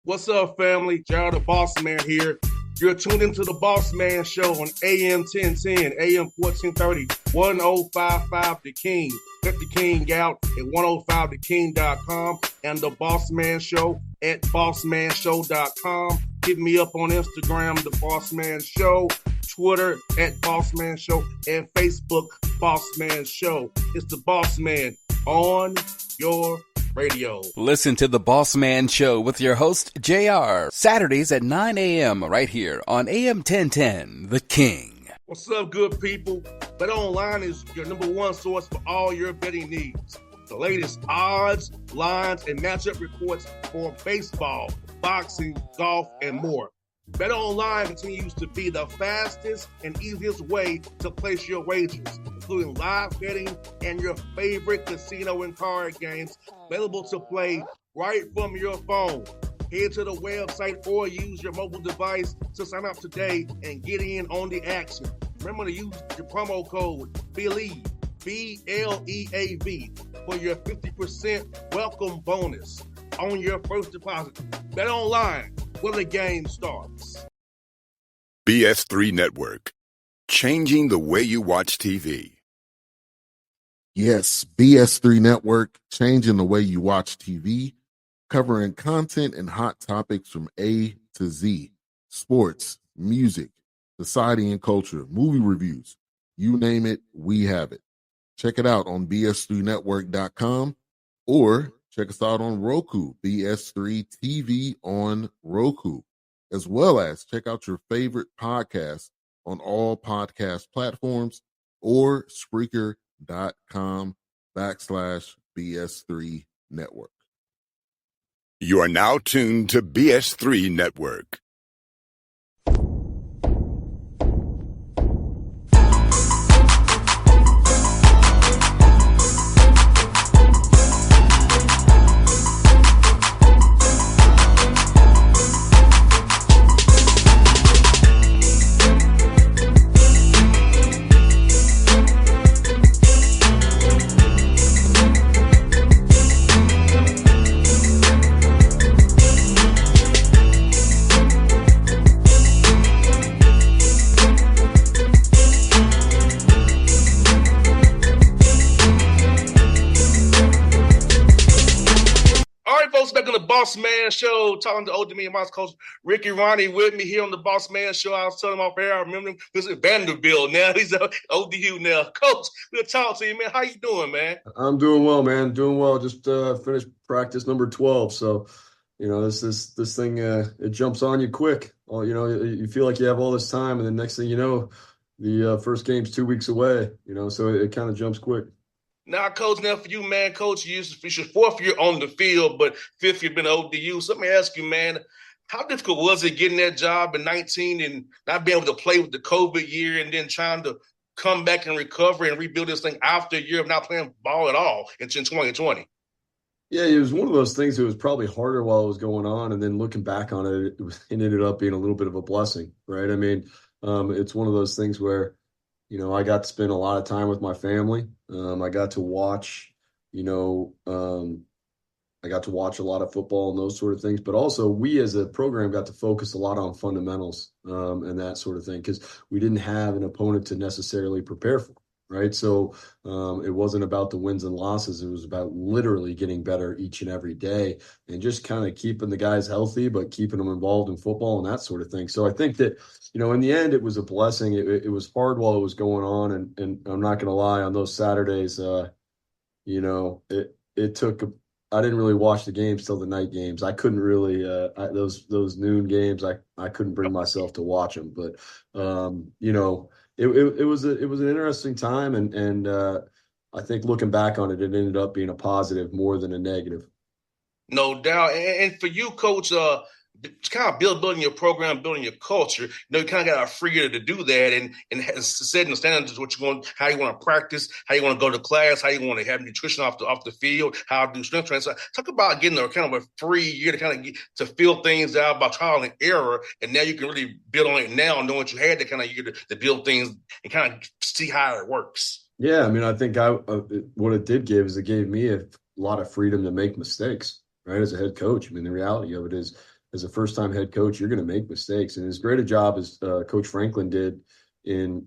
What's up, family? Gerald the Bossman here. You're tuned into the Bossman Show on AM 1010, AM 1430, 1055 The King. Check The King out at 105theking.com and the Bossman Show at bossmanshow.com. Hit me up on Instagram, The Bossman Show, Twitter at Bossman Show, and Facebook, Bossman Show. It's the Bossman on your radio. Listen to the Bossman Show with your host, JR, Saturdays at 9 a.m. right here on AM 1010, The King. What's up, good people? BetOnline is your number one source for all your betting needs. The latest odds, lines, and matchup reports for baseball, boxing, golf, and more. BetOnline continues to be the fastest and easiest way to place your wagers, including live betting and your favorite casino and card games available to play right from your phone. Head to the website or use your mobile device to sign up today and get in on the action. Remember to use your promo code BELIEVE, B-L-E-A-V, for your 50% welcome bonus on your first deposit. BetOnline, where the game starts. BS3 Network, changing the way you watch TV. Yes, BS3 Network, changing the way you watch TV, covering content and hot topics from A to Z, sports, music, society and culture, movie reviews, you name it, we have it. Check it out on bs3network.com or check us out on Roku, BS3 TV on Roku, as well as check out your favorite podcast on all podcast platforms or Spreaker.com/BS3 Network. You are now tuned to BS3 Network. Bossman Show, talking to Old Dominion Mouse Coach Ricky Rahne with me here on the Bossman Show. I was telling him off air, I remember him visiting Vanderbilt. Now he's at ODU now. Coach, we'll talk to you, man. How you doing, man? I'm doing well, man. Doing well. Just finished practice number 12. So, this thing, it jumps on you quick. You feel like you have all this time, and the next thing you know, the first game's 2 weeks away, so it kind of jumps quick. Now, Coach, for you, man, Coach, it's your fourth year on the field, but fifth year been at ODU. So let me ask you, man, how difficult was it getting that job in 19 and not being able to play with the COVID year and then trying to come back and recover and rebuild this thing after a year of not playing ball at all in 2020? Yeah, it was one of those things that was probably harder while it was going on, and then looking back on it, it ended up being a little bit of a blessing, right? I mean, it's one of those things where I got to spend a lot of time with my family. I got to watch, I got to watch a lot of football and those sort of things. But also we as a program got to focus a lot on fundamentals and that sort of thing because we didn't have an opponent to necessarily prepare for, right? So it wasn't about the wins and losses. It was about literally getting better each and every day and just kind of keeping the guys healthy, but keeping them involved in football and that sort of thing. So I think that, in the end, it was a blessing. It was hard while it was going on. And I'm not going to lie, on those Saturdays, it took I didn't really watch the games till the night games. I couldn't really those noon games. I couldn't bring myself to watch them. But it was an interesting time, and I think looking back on it, it ended up being a positive more than a negative. No doubt. And for you, Coach, kind of building your program, building your culture, you kind of got a freedom to do that and setting the standards what you're going, how you want to practice, how you want to go to class, how you want to have nutrition off the field, how to do strength training. So talk about getting a kind of a free year to kind of get to feel things out by trial and error, and now you can really build on it now, knowing what you had to kind of year to build things and kind of see how it works. Yeah, I mean, I think what it did give me a lot of freedom to make mistakes, right? As a head coach, I mean, the reality of it is, as a first-time head coach, you're going to make mistakes. And as great a job as Coach Franklin did in,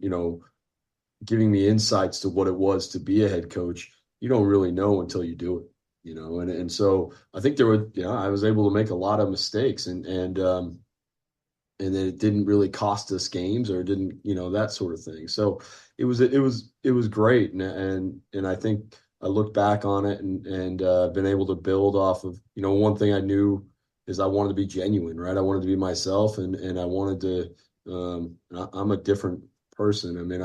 giving me insights to what it was to be a head coach, you don't really know until you do it, and so I think I was able to make a lot of mistakes, and then it didn't really cost us games, or it didn't, that sort of thing. So it was great. And I think I look back on it and been able to build off of, one thing I knew is I wanted to be genuine, right? I wanted to be myself, and I wanted to, I'm a different person. I mean,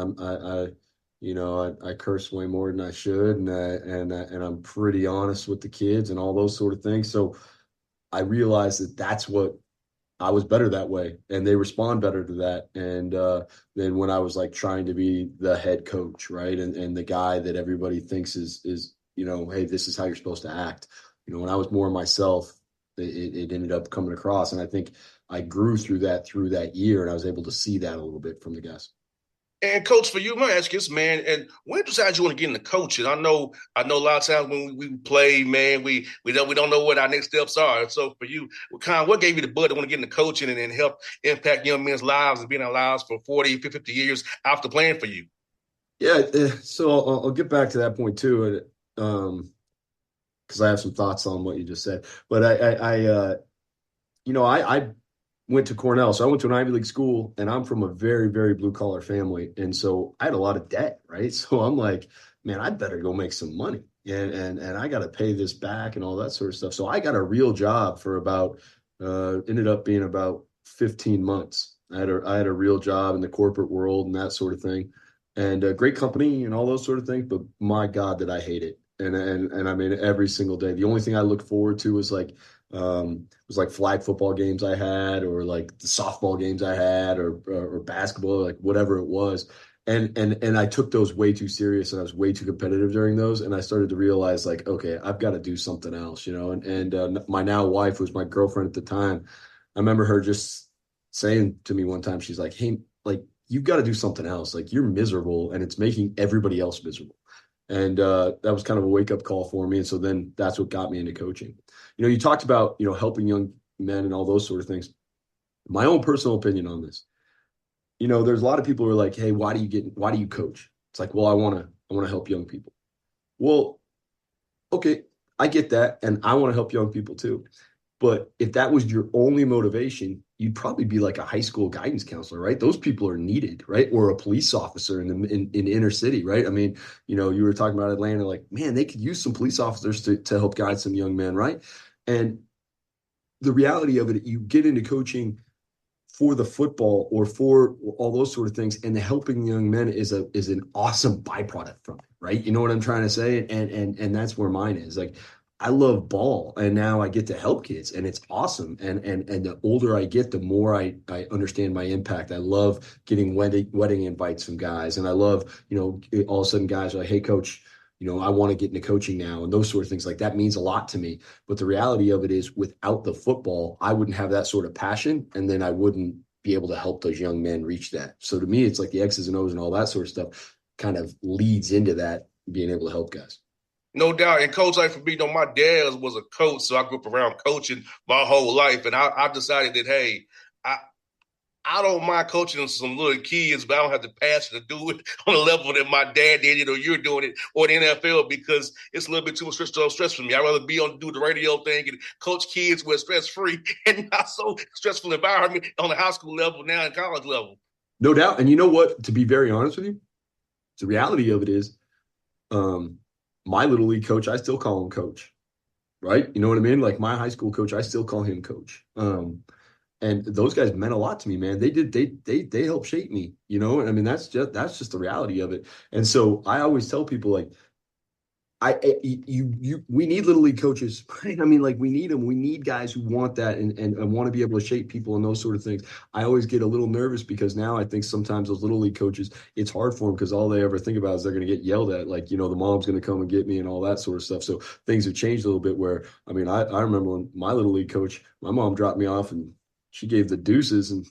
I curse way more than I should, and I'm pretty honest with the kids and all those sort of things. So I realized that that's what I was better that way, and they respond better to that. And then when I was like trying to be the head coach, right, and the guy that everybody thinks is hey, this is how you're supposed to act. When I was more myself, it ended up coming across, and I think I grew through that year, and I was able to see that a little bit from the guys. And coach, for you, I'm gonna ask you this, man. And when did you decide you want to get into coaching? I know a lot of times when we play, man, we don't know what our next steps are. So for you, what gave you the bud to want to get into coaching and help impact young men's lives and be in our lives for 40, 50 years after playing for you? Yeah, so I'll get back to that point too, because I have some thoughts on what you just said. But I went to Cornell. So I went to an Ivy League school, and I'm from a very, very blue collar family. And so I had a lot of debt, right? So I'm like, man, I'd better go make some money. And I got to pay this back and all that sort of stuff. So I got a real job for ended up being about 15 months. I had a real job in the corporate world and that sort of thing, and a great company and all those sort of things. But my God, did I hate it. And I mean, every single day, the only thing I looked forward to was like flag football games I had, or like the softball games I had, or basketball, like whatever it was. And I took those way too serious, and I was way too competitive during those. And I started to realize, like, okay, I've got to do something else, and my now wife was my girlfriend at the time. I remember her just saying to me one time, she's like, hey, like, you've got to do something else. Like, you're miserable, and it's making everybody else miserable. And that was kind of a wake up call for me. And so then that's what got me into coaching. You talked about, helping young men and all those sort of things. My own personal opinion on this, there's a lot of people who are like, hey, why do you coach? It's like, well, I want to help young people. Well, okay, I get that. And I want to help young people too. But if that was your only motivation, you'd probably be like a high school guidance counselor, right? Those people are needed, right? Or a police officer in inner city, right? I mean, you were talking about Atlanta, like, man, they could use some police officers to help guide some young men, right? And the reality of it, you get into coaching for the football or for all those sort of things, and the helping young men is an awesome byproduct from it, right? You know what I'm trying to say? And that's where mine is. Like, I love ball, and now I get to help kids, and it's awesome. And the older I get, the more I understand my impact. I love getting wedding invites from guys, and I love, all of a sudden guys are like, hey, coach, I want to get into coaching now, and those sort of things. Like, that means a lot to me. But the reality of it is, without the football, I wouldn't have that sort of passion, and then I wouldn't be able to help those young men reach that. So to me, it's like the X's and O's and all that sort of stuff kind of leads into that, being able to help guys. No doubt. And coach, like for me, my dad was a coach, so I grew up around coaching my whole life. And I decided that, hey, I don't mind coaching some little kids, but I don't have the passion to do it on the level that my dad did it, or you're doing it, or the NFL, because it's a little bit too much stress for me. I'd rather do the radio thing and coach kids with stress-free and not so stressful environment on the high school level, now in college level. No doubt. And you know what? To be very honest with you, the reality of it is, my little league coach, I still call him coach, right? You know what I mean? Like, my high school coach, I still call him coach. And those guys meant a lot to me, man. They helped shape me, And I mean, that's just the reality of it. And so I always tell people, like, we need little league coaches, right? I mean, like, we need them. We need guys who want that and want to be able to shape people and those sort of things. I always get a little nervous because now I think sometimes those little league coaches, it's hard for them because all they ever think about is they're going to get yelled at. Like, the mom's going to come and get me and all that sort of stuff. So things have changed a little bit where, I mean, I remember when my little league coach, my mom dropped me off and she gave the deuces, and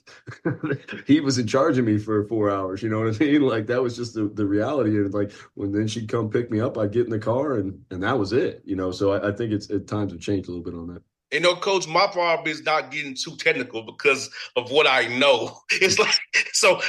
he was in charge of me for 4 hours. You know what I mean? Like, that was just the reality. And like, when then she'd come pick me up, I'd get in the car and that was it, So I think it's at times have changed a little bit on that. Coach, my problem is not getting too technical because of what I know. It's like, so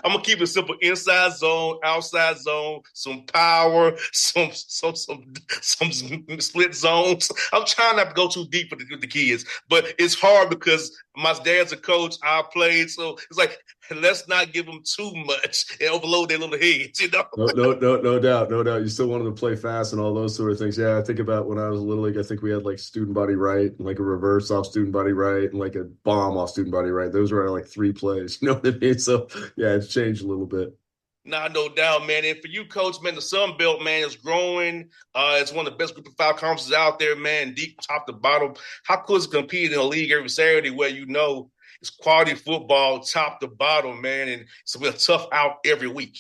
I'm gonna keep it simple: inside zone, outside zone, some power, some split zones. I'm trying not to go too deep with the kids, but it's hard because my dad's a coach. I played, so it's like, let's not give them too much and overload their little heads. No doubt, no doubt. You still wanted to play fast and all those sort of things. Yeah, I think about when I was a little league. I think we had like student body right, and like a reverse off student body right, and like a bomb off student body right. Those were like 3 plays. You know what I mean? So yeah, it's changed a little bit. Nah, no doubt, man. And for you, Coach, man, the Sun Belt, man, is growing. It's one of the best Group of 5 conferences out there, man, deep top to bottom. How cool is it competing in a league every Saturday where it's quality football top to bottom, man, and it's a tough out every week?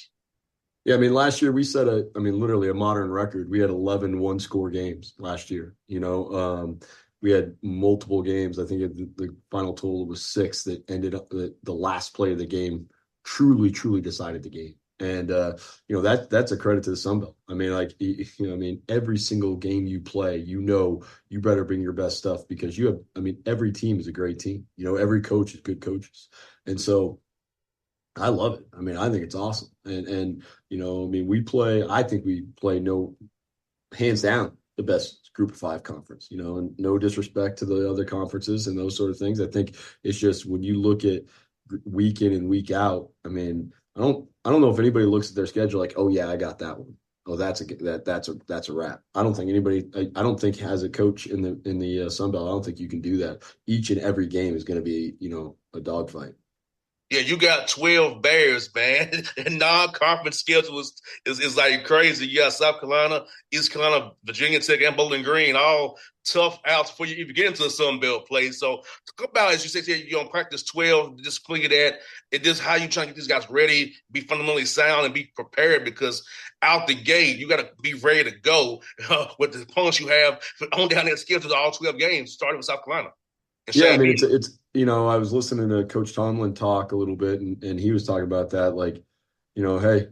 Yeah, I mean, last year we set literally a modern record. We had 11 one-score games last year. We had multiple games. I think the final total was 6 that ended up the last play of the game truly, truly decided the game. And that's a credit to the Sun Belt. I mean, every single game you play, you better bring your best stuff because every team is a great team. Every coach is good coaches, and so I love it. I mean, I think it's awesome. And I think we play hands down the best Group of 5 conference. And no disrespect to the other conferences and those sort of things. I think it's just when you look at week in and week out. I mean, I don't know if anybody looks at their schedule like, oh yeah, I got that one. Oh, that's a wrap. I don't think as a coach in the Sun Belt, I don't think you can do that. Each and every game is going to be, a dogfight. Yeah, you got 12 Bears, man. And non-conference schedule is like crazy. You got South Carolina, East Carolina, Virginia Tech, and Bowling Green, all tough outs before you even get into the Sun Belt play. So talk about, as you said, you're on practice 12, just clear that. It just how you trying to get these guys ready, be fundamentally sound, and be prepared because out the gate, you got to be ready to go with the opponents you have on down that schedule, all 12 games, starting with South Carolina. Yeah, I mean, it's I was listening to Coach Tomlin talk a little bit, and he was talking about that, like, hey,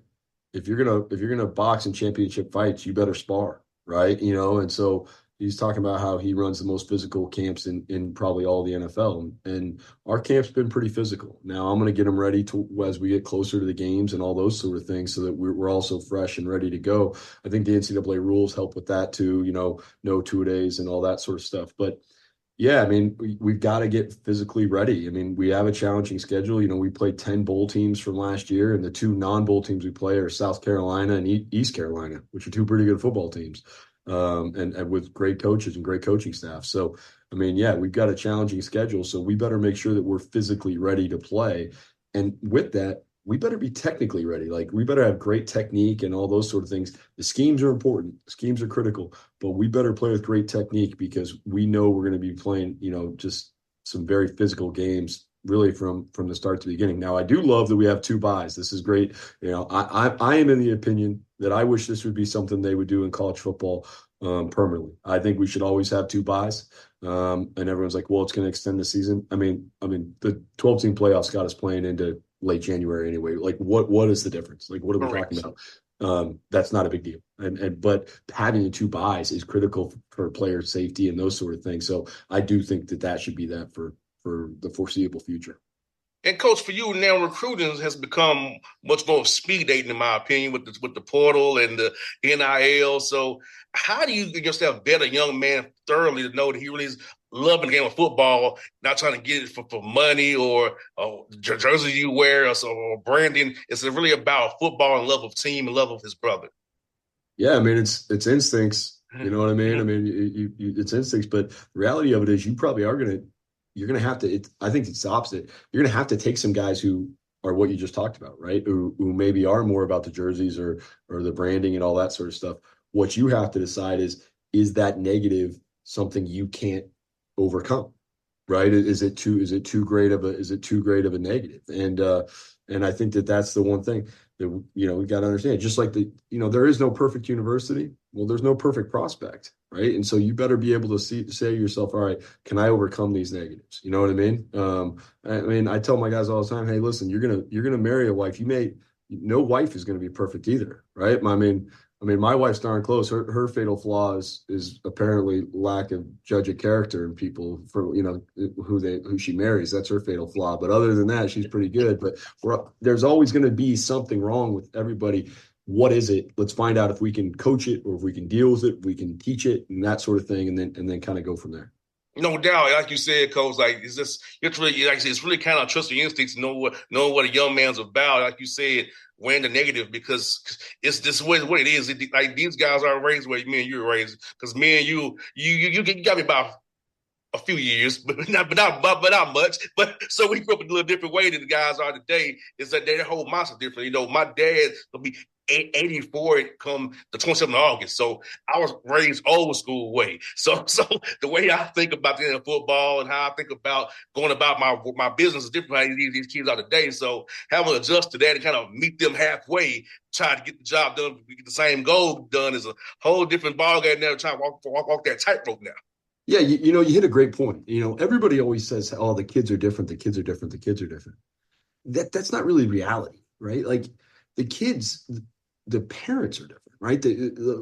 if you're gonna box in championship fights, you better spar, right? And so he's talking about how he runs the most physical camps in probably all the NFL, and our camp's been pretty physical. Now I'm going to get them ready as we get closer to the games and all those sort of things, so that we're also fresh and ready to go. I think the NCAA rules help with that too, no 2-a-days and all that sort of stuff, but. Yeah, I mean, we've got to get physically ready. I mean, we have a challenging schedule. We played 10 bowl teams from last year, and the 2 non-bowl teams we play are South Carolina and East Carolina, which are 2 pretty good football teams, and with great coaches and great coaching staff. So, I mean, yeah, we've got a challenging schedule, so we better make sure that we're physically ready to play. And with that, we better be technically ready. Like, we better have great technique and all those sort of things. The schemes are important. Schemes are critical, but we better play with great technique because we know we're going to be playing, just some very physical games really from the start to the beginning. Now, I do love that we have 2 byes. This is great. I am in the opinion that I wish this would be something they would do in college football permanently. I think we should always have 2 byes. And everyone's like, well, it's going to extend the season. I mean, the 12-team playoffs got us playing into late January anyway. Like, what is the difference? Like, what are we talking about? That's not a big deal. But having the 2 byes is critical for player safety and those sort of things. So I do think that should be that for the foreseeable future. And Coach, for you now, recruiting has become much more of speed dating, in my opinion, with the portal and the NIL. So how do you yourself vet a young man thoroughly to know that he really is loving the game of football, not trying to get it for money or jersey you wear or branding? It's really about football and love of team and love of his brother. Yeah, I mean, it's instincts. You know what I mean? I mean, it's instincts, but the reality of it is you probably are you're going to have to, I think it's the opposite. You're going to have to take some guys who are what you just talked about, right? Who maybe are more about the jerseys or the branding and all that sort of stuff. What you have to decide is that negative something you can't overcome, right? Is it too great of a negative? And I think that's the one thing that, we've got to understand. Just like there is no perfect university. Well, there's no perfect prospect, right? And so you better be able to say to yourself, all right, can I overcome these negatives? You know what I mean? I tell my guys all the time, hey, listen, you're gonna marry a wife. No wife is gonna be perfect either, right? I mean, I mean, my wife's darn close. Her fatal flaw is apparently lack of judge of character in people for, who she marries. That's her fatal flaw. But other than that, she's pretty good. But there's always going to be something wrong with everybody. What is it? Let's find out if we can coach it or if we can deal with it, we can teach it and that sort of thing, and then kind of go from there. No doubt, like you said, Coach. Like it's really, like I said, it's really kind of trust your instincts, know what a young man's about. Like you said, weighing the negative, because it's just what it is. Like these guys are raised where me and you were raised. Because me and you got me about a few years, but not much. But so we grew up in a little different way than the guys are today. Is that their whole mindset different? My dad will be 84 come the 27th of August. So I was raised old school way. So the way I think about the football and how I think about going about my business is different how these kids are today. So having to adjust to that and kind of meet them halfway, try to get the job done, get the same goal done is a whole different ballgame now. Trying to walk that tightrope now. Yeah, you hit a great point. Everybody always says, "Oh, the kids are different. The kids are different. The kids are different." That's not really reality, right? Like the kids, the parents are different, right?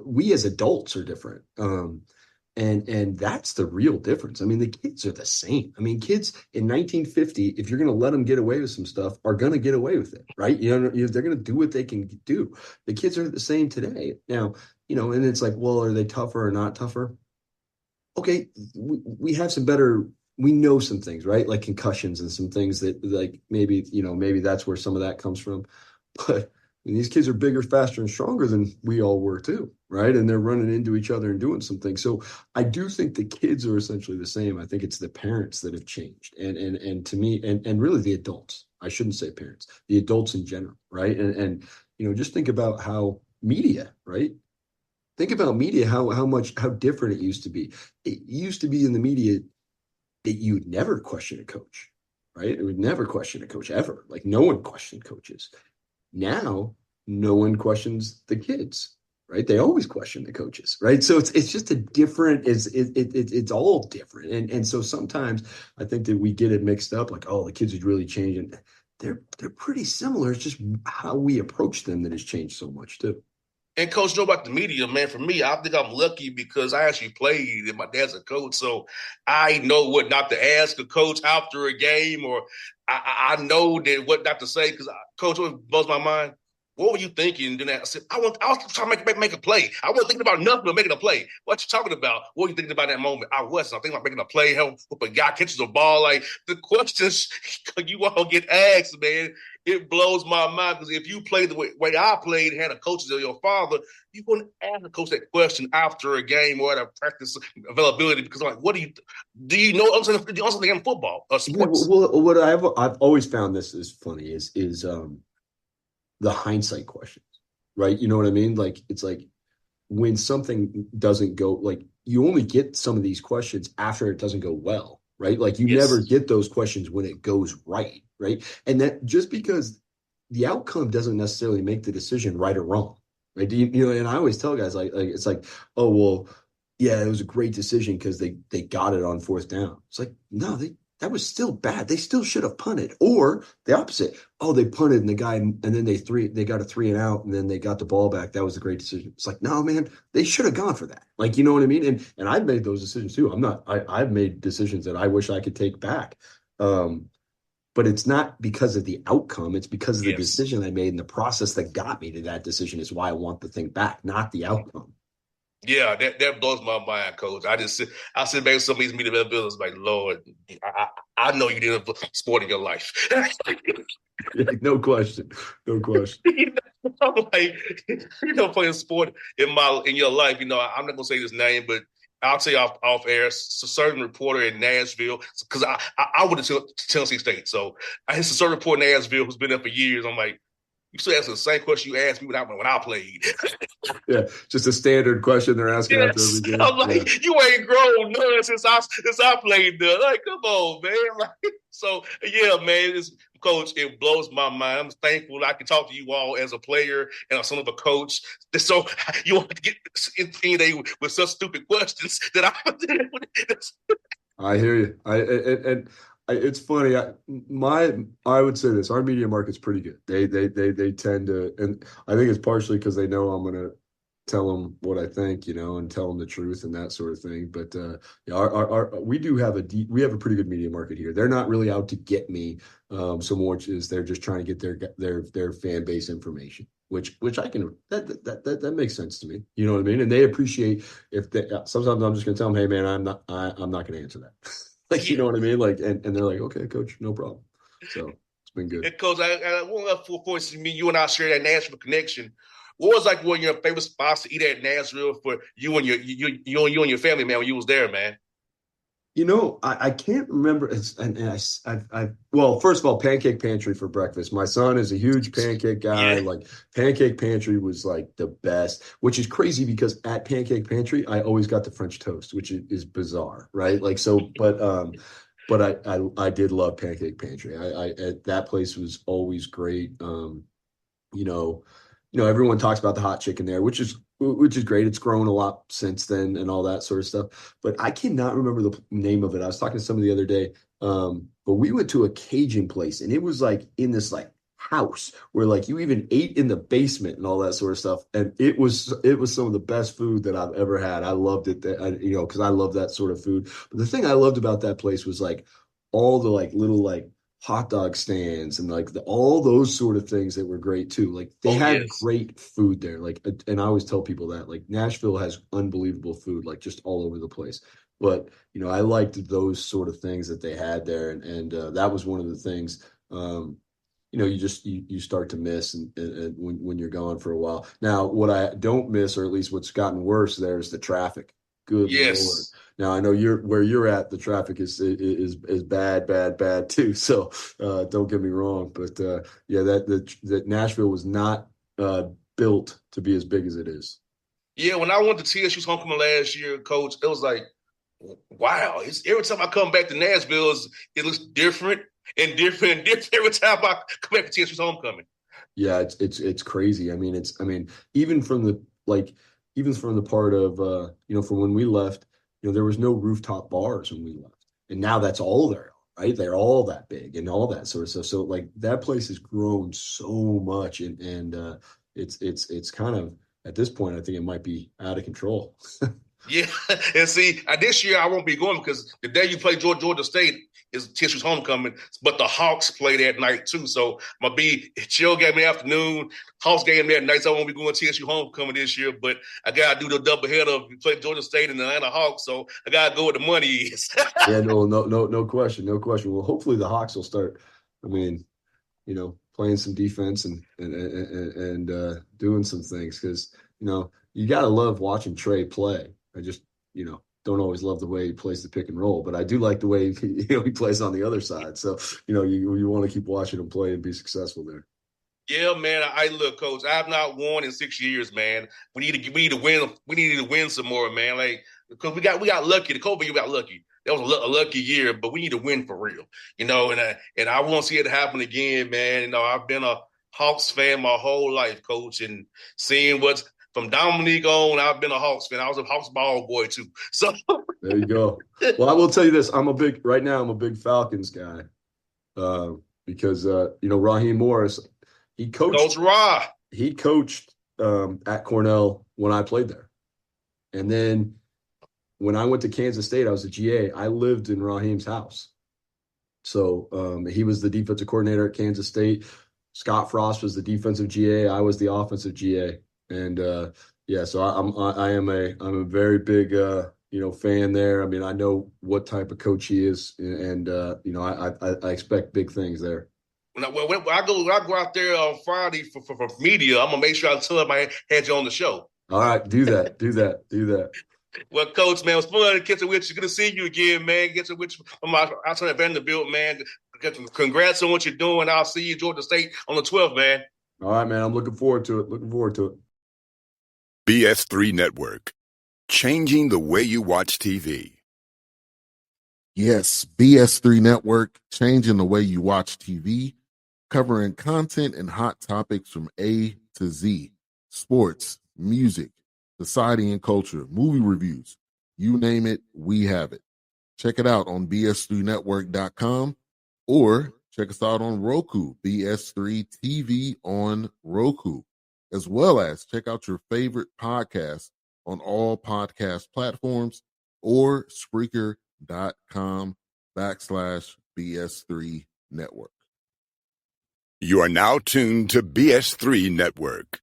We as adults are different, and that's the real difference. I mean, the kids are the same. I mean, kids in 1950, if you're going to let them get away with some stuff, are going to get away with it, right? They're going to do what they can do. The kids are the same today now, and it's like, well, are they tougher or not tougher? Okay, we have we know some things, right? Like concussions and some things that like maybe that's where some of that comes from. But these kids are bigger, faster, and stronger than we all were too, right? And they're running into each other and doing some things. So I do think the kids are essentially the same. I think it's the parents that have changed. And to me, and really the adults, I shouldn't say parents, the adults in general, right? And just think about how media, right? Think about media, how different it used to be. It used to be in the media that you would never question a coach, right? It would never question a coach ever. Like no one questioned coaches. Now, no one questions the kids, right? They always question the coaches, right? So it's just a different, it's all different. And so sometimes I think that we get it mixed up, like, oh, the kids are really changing. They're pretty similar. It's just how we approach them that has changed so much too. And Coach, know about the media, man. For me, I think I'm lucky because I actually played and my dad's a coach. So I know what not to ask a coach after a game, or I know that what not to say because Coach always blows my mind. What were you thinking? Then I said, I was trying to make a play. I wasn't thinking about nothing but making a play. What you talking about? What were you thinking about that moment? I wasn't. I'm thinking about making a play. Help a guy catches a ball. Like the questions you all get asked, man, it blows my mind because if you played the way I played, had a coach as your father, you wouldn't ask a coach that question after a game or at a practice availability because I'm like, what do you know something in football or sports? Well, what I've always found this is funny is the hindsight questions, right? You know what I mean? Like, it's like when something doesn't go, like you only get some of these questions after it doesn't go well, right? Like you never get those questions when it goes right? And that just because the outcome doesn't necessarily make the decision right or wrong, right? And I always tell guys like it's like, oh, well, yeah, it was a great decision because they got it on fourth down. It's like, no, that was still bad. They still should have punted, or the opposite. Oh, they punted and then they got a 3 and out and then they got the ball back. That was a great decision. It's like, no, man, they should have gone for that. Like, you know what I mean? And I've made those decisions too. I've made decisions that I wish I could take back. But it's not because of the outcome. It's because of the decision I made and the process that got me to that decision is why I want the thing back, not the outcome. Yeah, that blows my mind, Coach. I sit back with some of these media bills like, Lord, I know you did a sport in your life. No question. I'm like, playing sport in your life. I'm not gonna say his name, but I'll tell you off air. It's a certain reporter in Nashville because I went to Tennessee State, so it's a certain reporter in Nashville who's been there for years. I'm like, you still asking the same question you asked me when I played. Yeah, just a standard question they're asking after every game. I'm like, you ain't grown none since I played there. Like, come on, man. Like, so yeah, man, Coach, it blows my mind. I'm thankful I can talk to you all as a player and a son of a coach. So you want to get intimidated with such stupid questions that I hear you. It's funny. I would say this: our media market's pretty good. They tend to, and I think it's partially because they know I'm going to tell them what I think, and tell them the truth and that sort of thing. But yeah, we do have we have a pretty good media market here. They're not really out to get me so much as they're just trying to get their fan base information, which I can that makes sense to me. You know what I mean? And they appreciate if they, sometimes I'm just gonna tell them, hey man, I'm not gonna answer that. Like, you know what I mean? Like, and they're like, okay, coach, no problem. So it's been good. And coach, I want to force me, you and I share that Nashville connection. What was like one of your favorite spots to eat at Nashville for you and your family, man, when you was there, man? I can't remember. Well, first of all, Pancake Pantry for breakfast. My son is a huge pancake guy. Yeah. Like Pancake Pantry was like the best, which is crazy because at Pancake Pantry, I always got the French toast, which is bizarre, right? Like, so, but I did love Pancake Pantry. That place was always great. Everyone talks about the hot chicken there, which is great. It's grown a lot since then and all that sort of stuff. But I cannot remember the name of it. I was talking to somebody the other day. But we went to a Cajun place, and it was like in this like house where like you even ate in the basement and all that sort of stuff. And it was some of the best food that I've ever had. I loved it, because I love that sort of food. But the thing I loved about that place was like all the like little like hot dog stands and like all those sort of things that were great too. Like they had great food there. Like, and I always tell people that like Nashville has unbelievable food, like just all over the place. But I liked those sort of things that they had there, and that was one of the things. You start to miss and when you're gone for a while. Now, what I don't miss, or at least what's gotten worse there, is the traffic. Good Lord. Now I know where you're at. The traffic is bad too. So don't get me wrong, but yeah, that Nashville was not built to be as big as it is. Yeah, when I went to TSU's homecoming last year, coach, it was like, wow. Every time I come back to Nashville, it looks different and different every time I come back to TSU's homecoming. Yeah, it's crazy. I mean, even from the part of from when we left, there was no rooftop bars when we left, and now that's all there, right? They're all that big and all that sort of stuff. So like that place has grown so much, and it's kind of at this point, I think it might be out of control. Yeah, and see, this year I won't be going because the day you play Georgia State is TSU's homecoming, but the Hawks play that night too. So I'm going to be chill game in the afternoon, Hawks game that night, so I won't be going to TSU homecoming this year, but I got to do the double header of play Georgia State and the Atlanta Hawks, so I got to go where the money is. Yeah, no question. Well, hopefully the Hawks will start, playing some defense and doing some things because, you got to love watching Trey play. I just, don't always love the way he plays the pick and roll, but I do like the way he plays on the other side. So, you want to keep watching him play and be successful there. Yeah, man. I look, coach. I have not won in 6 years, man. We need to win. We need to win some more, man. Like because we got lucky. The COVID year got lucky. That was a lucky year, but we need to win for real, And I want to see it happen again, man. I've been a Hawks fan my whole life, coach, and seeing what's from Dominique on, I've been a Hawks fan. I was a Hawks ball boy too. So there you go. Well, I will tell you this: I'm a big Falcons guy because Raheem Morris, he coached. Coach Ra. He coached at Cornell when I played there, and then when I went to Kansas State, I was a GA. I lived in Raheem's house, so he was the defensive coordinator at Kansas State. Scott Frost was the defensive GA. I was the offensive GA. And so I'm a very big fan there. I mean, I know what type of coach he is, and I expect big things there. When I go out there on Friday for media, I'm gonna make sure I tell them I had you on the show. All right, do that. Well, Coach, man, it was fun to catch up with you. Good to see you again, man. Get to with you from outside of Vanderbilt, man. Congrats on what you're doing. I'll see you Georgia State on the 12th, man. All right, man. I'm looking forward to it. BS3 Network, changing the way you watch TV. Yes, BS3 Network, changing the way you watch TV, covering content and hot topics from A to Z, sports, music, society and culture, movie reviews, you name it, we have it. Check it out on bs3network.com or check us out on Roku, BS3 TV on Roku. as well as check out your favorite podcast on all podcast platforms or Spreaker.com/BS3 Network. You are now tuned to BS3 Network.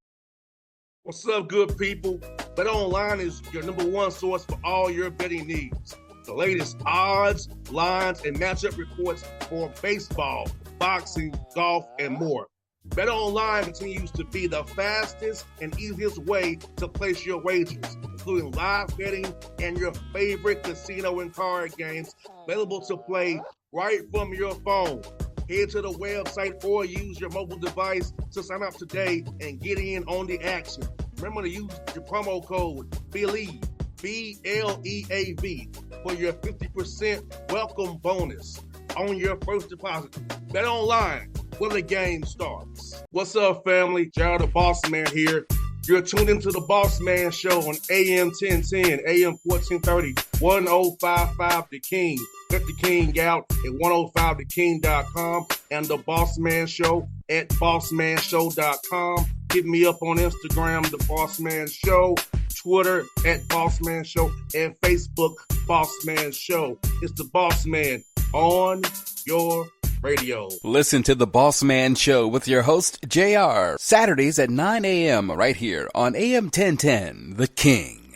What's up, good people? Bet Online is your number one source for all your betting needs. The latest odds, lines, and matchup reports for baseball, boxing, golf, and more. Bet Online continues to be the fastest and easiest way to place your wagers, including live betting and your favorite casino and card games available to play right from your phone. Head to the website or use your mobile device to sign up today and get in on the action. Remember to use your promo code BELIEVE, BLEAV, for your 50% welcome bonus on your first deposit. Bet Online, where the game starts. What's up, family? Jared the Bossman here. You're tuned into the Bossman Show on AM 1010, AM 1430, 1055 The King. Check The King out at 105theking.com and the Bossman Show at bossmanshow.com. Hit me up on Instagram, The Bossman Show, Twitter at Bossman Show, and Facebook, Bossman Show. It's the Bossman on your radio. Listen to the Bossman Show with your host, JR, Saturdays at 9 a.m. right here on AM 1010, The King.